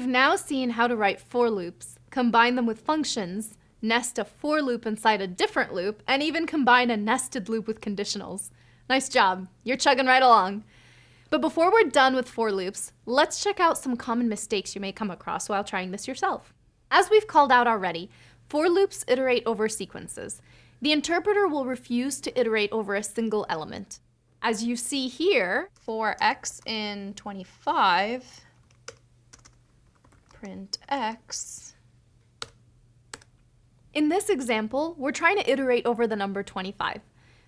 We've now seen how to write for loops, combine them with functions, nest a for loop inside a different loop, and even combine a nested loop with conditionals. Nice job, you're chugging right along. But before we're done with for loops, let's check out some common mistakes you may come across while trying this yourself. As we've called out already, for loops iterate over sequences. The interpreter will refuse to iterate over a single element. As you see here, for x in 25, print x. In this example, we're trying to iterate over the number 25.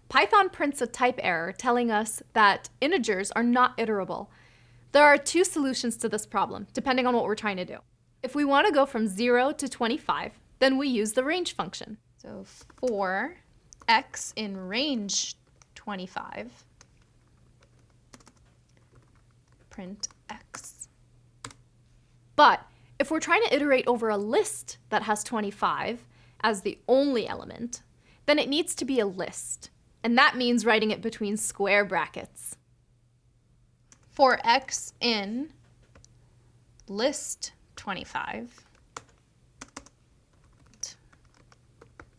Python prints a type error telling us that integers are not iterable. There are two solutions to this problem, depending on what we're trying to do. If we want to go from 0 to 25, then we use the range function. So for x in range 25, print x. But if we're trying to iterate over a list that has 25 as the only element, then it needs to be a list. And that means writing it between square brackets. For x in list 25,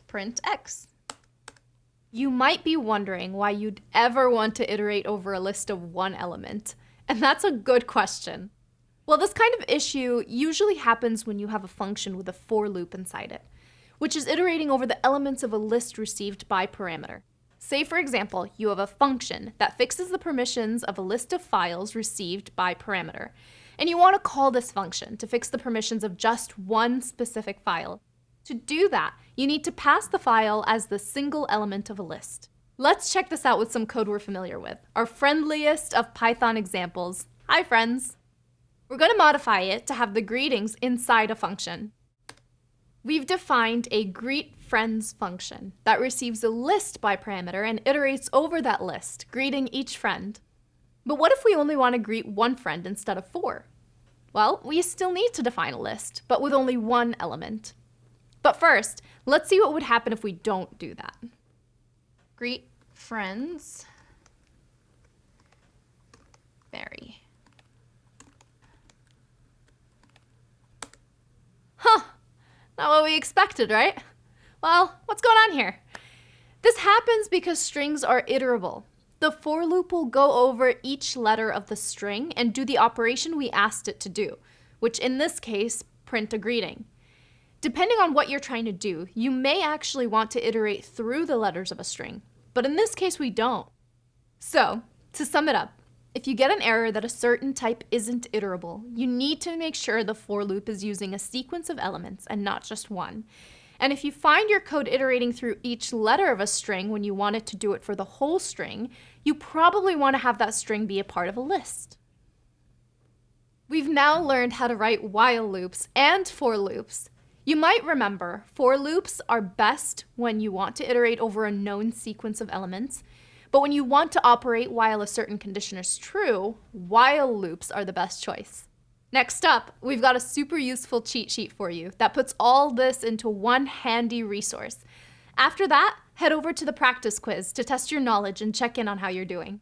print x. You might be wondering why you'd ever want to iterate over a list of one element. And that's a good question. Well, this kind of issue usually happens when you have a function with a for loop inside it, which is iterating over the elements of a list received by parameter. Say, for example, you have a function that fixes the permissions of a list of files received by parameter, and you want to call this function to fix the permissions of just one specific file. To do that, you need to pass the file as the single element of a list. Let's check this out with some code we're familiar with, our friendliest of Python examples. Hi, friends. We're going to modify it to have the greetings inside a function. We've defined a greetFriends function that receives a list by parameter and iterates over that list, greeting each friend. But what if we only want to greet one friend instead of 4? Well, we still need to define a list, but with only one element. But first, let's see what would happen if we don't do that. Greet friends, Barry. Huh, not what we expected, right? Well, what's going on here? This happens because strings are iterable. The for loop will go over each letter of the string and do the operation we asked it to do, which in this case, print a greeting. Depending on what you're trying to do, you may actually want to iterate through the letters of a string, but in this case we don't. So, to sum it up, if you get an error that a certain type isn't iterable, you need to make sure the for loop is using a sequence of elements and not just one. And if you find your code iterating through each letter of a string when you want it to do it for the whole string, you probably want to have that string be a part of a list. We've now learned how to write while loops and for loops. You might remember, for loops are best when you want to iterate over a known sequence of elements, but when you want to operate while a certain condition is true, while loops are the best choice. Next up, we've got a super useful cheat sheet for you that puts all this into one handy resource. After that, head over to the practice quiz to test your knowledge and check in on how you're doing.